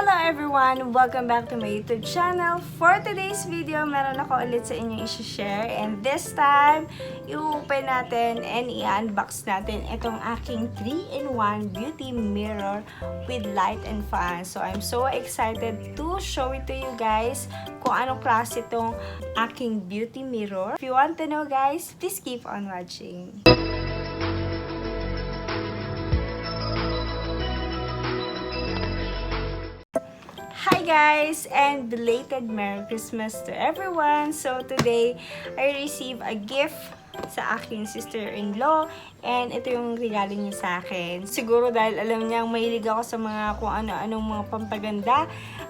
Hello everyone! Welcome back to my YouTube channel. For today's video, meron ako ulit sa inyo i-share. And this time, i-open natin and i-unbox natin itong aking 3-in-1 beauty mirror with light and fan. So I'm so excited to show it to you guys kung anong klase itong aking beauty mirror. If you want to know guys, please keep on watching. Hi guys, and belated Merry Christmas to everyone. So today, I received a gift sa aking sister-in-law and ito yung regalo niya sa akin. Siguro dahil alam niya mahilig ako sa mga kung ano-anong mga pampaganda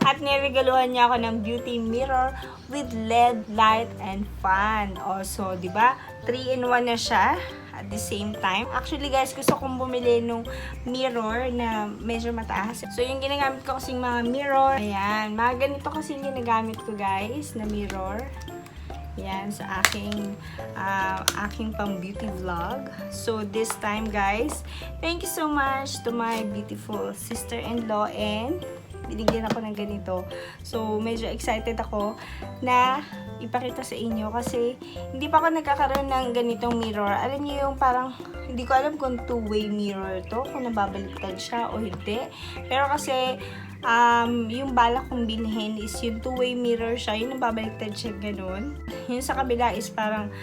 at niregaluhan niya ako ng beauty mirror with LED light and fan. Also, di ba? 3-in-1 na siya. At the same time, actually guys, gusto kong bumili nung mirror na medyo mataas. So, yung ginagamit ko kasing mga mirror, ayan, mga ganito kasi yung ginagamit ko guys, na mirror. Ayan, sa aking pang beauty vlog. So, this time guys, thank you so much to my beautiful sister-in-law and binigyan ako ng ganito. So, medyo excited ako na ipakita sa inyo kasi hindi pa ako nagkakaroon ng ganitong mirror. Alam niyo yung parang, hindi ko alam kung two-way mirror to, kung nababaliktad siya o hindi. Pero kasi, yung balak kong bilhin is yung two-way mirror siya, yung nababaliktad siya ganun. Yung sa kabila is parang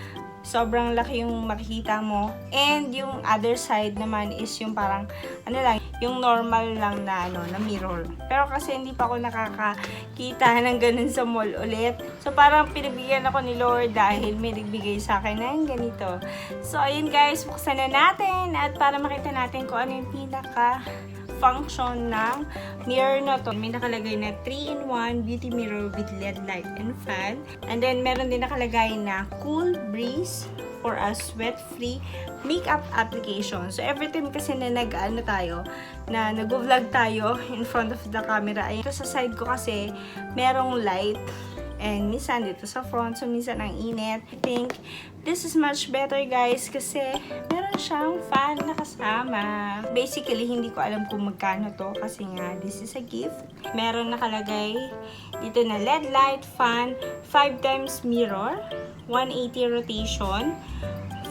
sobrang laki yung makikita mo. And yung other side naman is yung parang, ano lang, yung normal lang na, na mirror. Pero kasi hindi pa ako nakakakita ng ganun sa mall ulit. So, parang pinabigyan ako ni Lord dahil may nagbigay sa akin ng ganito. So, ayun guys, buksan na natin at para makita natin kung ano yung function ng mirror na to. May nakalagay na 3-in-1 beauty mirror with LED light and fan. And then, meron din nakalagay na cool breeze for a sweat-free makeup application. So, every time kasi na nag-vlog tayo in front of the camera, ay ito sa side ko kasi merong light. And minsan dito sa front, so minsan ang init. I think this is much better guys kasi meron siyang fan na kasama. Basically, hindi ko alam kung magkano to kasi nga this is a gift. Meron nakalagay dito na LED light, fan, 5 times mirror, 180 rotation,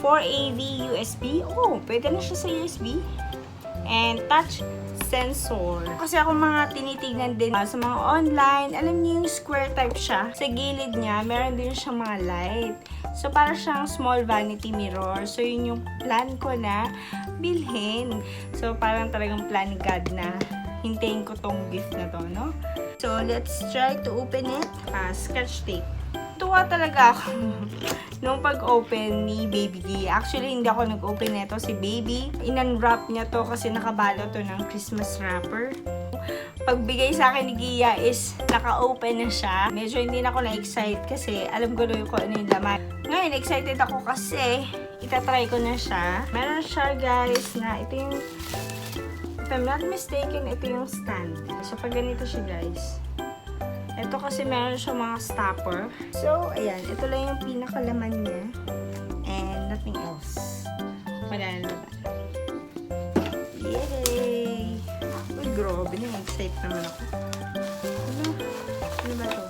4 AV USB. Oh, pwede na siya sa USB. And touch sensor. Kasi ako mga tinitignan din sa mga online, alam niyo yung square type siya. Sa gilid niya, meron din siyang mga light. So, para siyang small vanity mirror. So, yun yung plan ko na bilhin. So, parang talagang plan ni God na hintayin ko tong gift na to, no? So, let's try to open it. Scotch tape. Tuwa talaga ako nung pag-open ni Baby G. Actually, hindi ako nag-open nito. Si Baby, in-unwrap niya to kasi nakabalo to ng Christmas wrapper. Pagbigay sa akin ni Gia is naka-open na siya. Medyo hindi na ako na-excite kasi alam ko na kung ano yung laman. Ngayon, excited ako kasi itatry ko na siya. Meron siya guys na ito yung, if I'm not mistaken, ito yung stand. So, pag ganito siya guys. Ito kasi meron siya mga stopper. So, ayan. Ito lang yung pinakalaman niya. And nothing else. Wala na naman. Yay! Uy, grabe na. Excited naman ako. Ano ba to?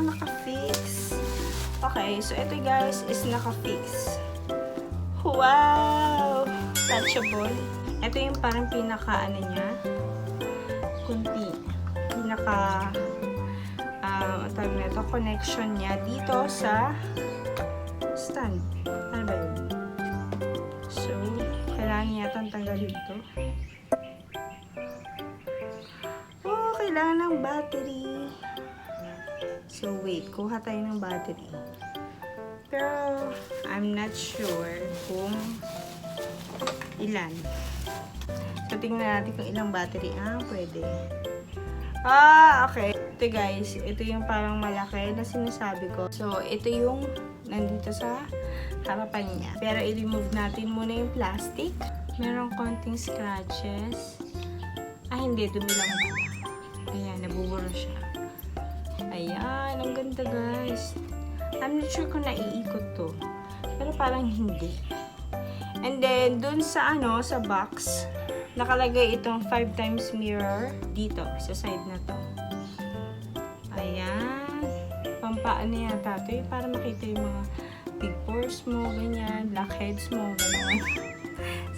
Naka-fix. Okay. So, ito guys is naka-fix. Wow! Touchable. Ito yung parang pinaka-ano niya. Kunti. Tawag na ito, connection niya dito sa stand. Ano ba yun? So, kailangan niya itong tanggalin ito. Oh, kailangan ng battery. So, wait. Kuha tayo ng battery. Pero, I'm not sure kung ilan. So, tingnan natin kung ilang battery. Pwede. Okay. Ito guys, ito yung parang malaki na sinasabi ko. So, ito yung nandito sa harapan niya. Pero i-remove natin muna yung plastic. Merong konting scratches. Hindi. Dumi lang ba? Ayan, nabubura siya. Ayan, ang ganda guys. I'm not sure kung naiikot to. Pero parang hindi. And then, dun sa sa box, nakalagay itong 5 times mirror dito sa side na to. Ayan. Pampaano yata ito, para makita yung mga big pores mo, ganyan, blackheads mo, ganyan.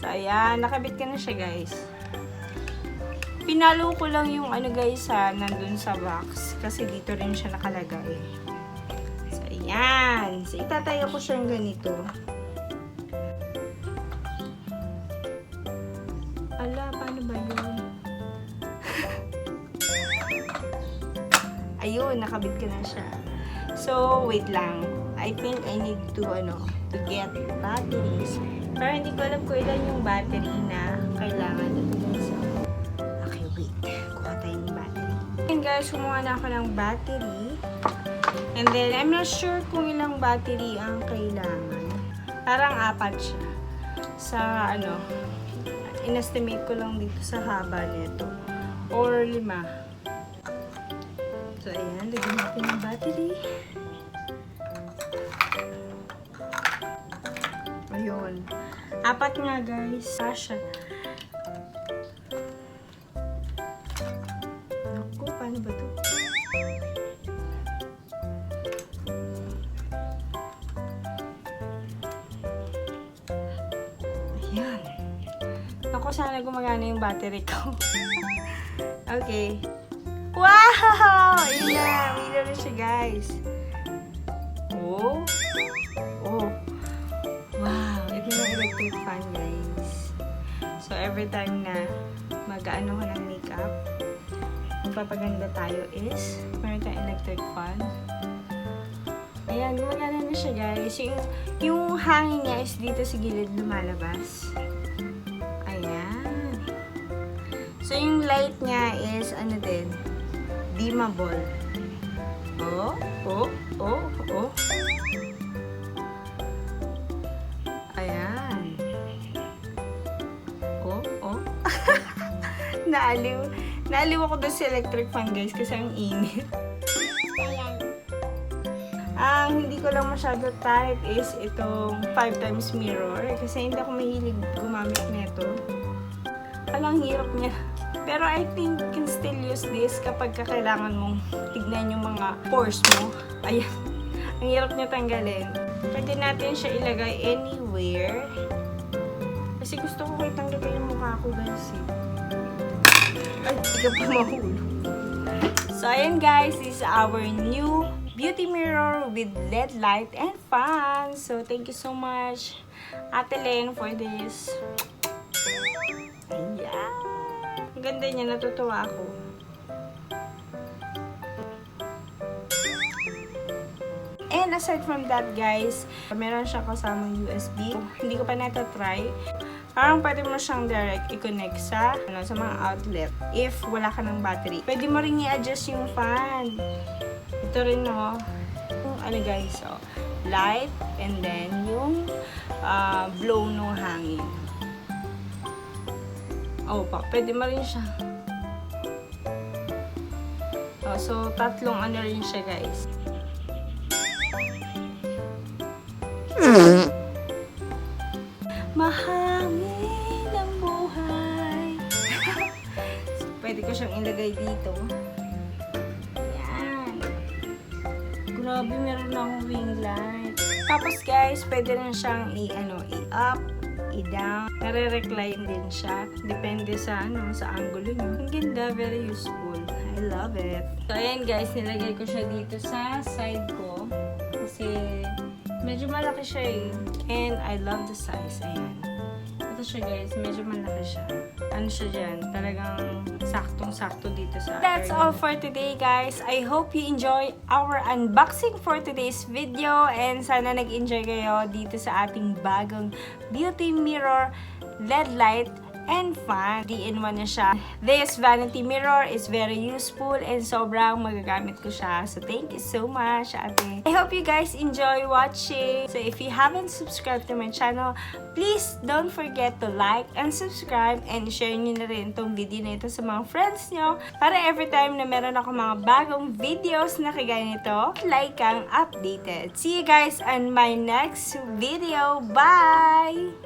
So, ayan. Nakabit ka na siya, guys. Pinalo ko lang yung ano, guys, nandun sa box. Kasi dito rin siya nakalagay. So, ayan. So, itatayo ko siyang ganito. Ala, paano ba yun? Ayun, nakabit ko na siya. So, wait lang. I think I need to, to get batteries. Pero hindi ko alam kung ilan yung battery na kailangan dito. So, okay, wait. Kuha tayo ng battery. And guys, kumuha na ako ng battery. And then, I'm not sure kung ilang battery ang kailangan. Parang 4 siya. Sa, inestimate ko lang dito sa haba nito. Or 5. So, ayan. Lagyan natin ng battery. Ayun. 4 nga, guys. Kasha. Naku, paano ba ito? Ayan. Naku, sana gumagana yung battery ko. Okay. Wow! Ayun na. May na siya, guys. Oh. Oh. Wow. Ito yung electric fan, guys. So, every time na mag-ano ko ng makeup, magpapaganda tayo is meron tayong electric fan. Ayan, gumagana na siya, guys. Yung hangin niya is dito sa gilid lumalabas. Ayan. So, yung light niya is, dimmable. Oh, oh, oh, oh. Ayan. Oh, oh. Naaliw ako doon sa electric fan, guys, kasi ang init. Ang hindi ko lang masyado type is itong 5 times mirror, kasi hindi ako mahilig gumamit nito. Alang hirap niya. Pero I think you can still use this kapag kailangan mong tignan yung mga pores mo. Ayan. Ang hirap niya tanggalin. Pwede natin siya ilagay anywhere. Kasi gusto ko kayo tanggalin yung mukha ko, guys. Ay, ikaw pa mahulog. So, ayan, guys. This is our new beauty mirror with LED light and fan. So, thank you so much, Ate Len, for this. Ayan. Ang ganda niya, natutuwa ako. And aside from that, guys, meron siyang kasamang USB. Hindi ko pa natatry. Parang pwede mo siyang direct i-connect sa mga outlet if wala ka ng battery. Pwede mo rin i-adjust yung fan. Ito rin, no? Yung guys, so, light and then yung blow ng hangin. Oh, pwede mo rin siya. Oh, so, tatlong rin siya, guys. Mahangin ang buhay. So, pwede ko siyang ilagay dito. Ayan. Grabe, meron na akong ring light. Tapos, guys, pwede rin siyang i-up, i-down. Nare-recline din siya. Depende sa angulo niyo. Ang ganda, very useful. I love it. So, ayan, guys, nilagay ko siya dito sa side ko. Kasi, medyo malaki siya eh. And I love the size. Ayan. Ito siya, guys. Medyo malaki siya. Ano siya dyan? Talagang saktong-sakto dito sa That's all for today, guys. I hope you enjoy our unboxing for today's video. And sana nag-enjoy kayo dito sa ating bagong beauty mirror, LED light, and fan. D-in-1 na siya. This vanity mirror is very useful and sobrang magagamit ko siya. So, thank you so much, ate. I hope you guys enjoy watching. So, if you haven't subscribed to my channel, please don't forget to like and subscribe and share nyo na rin itong video na ito sa mga friends nyo para every time na meron ako mga bagong videos na kagaya nito, like kang updated. See you guys on my next video. Bye!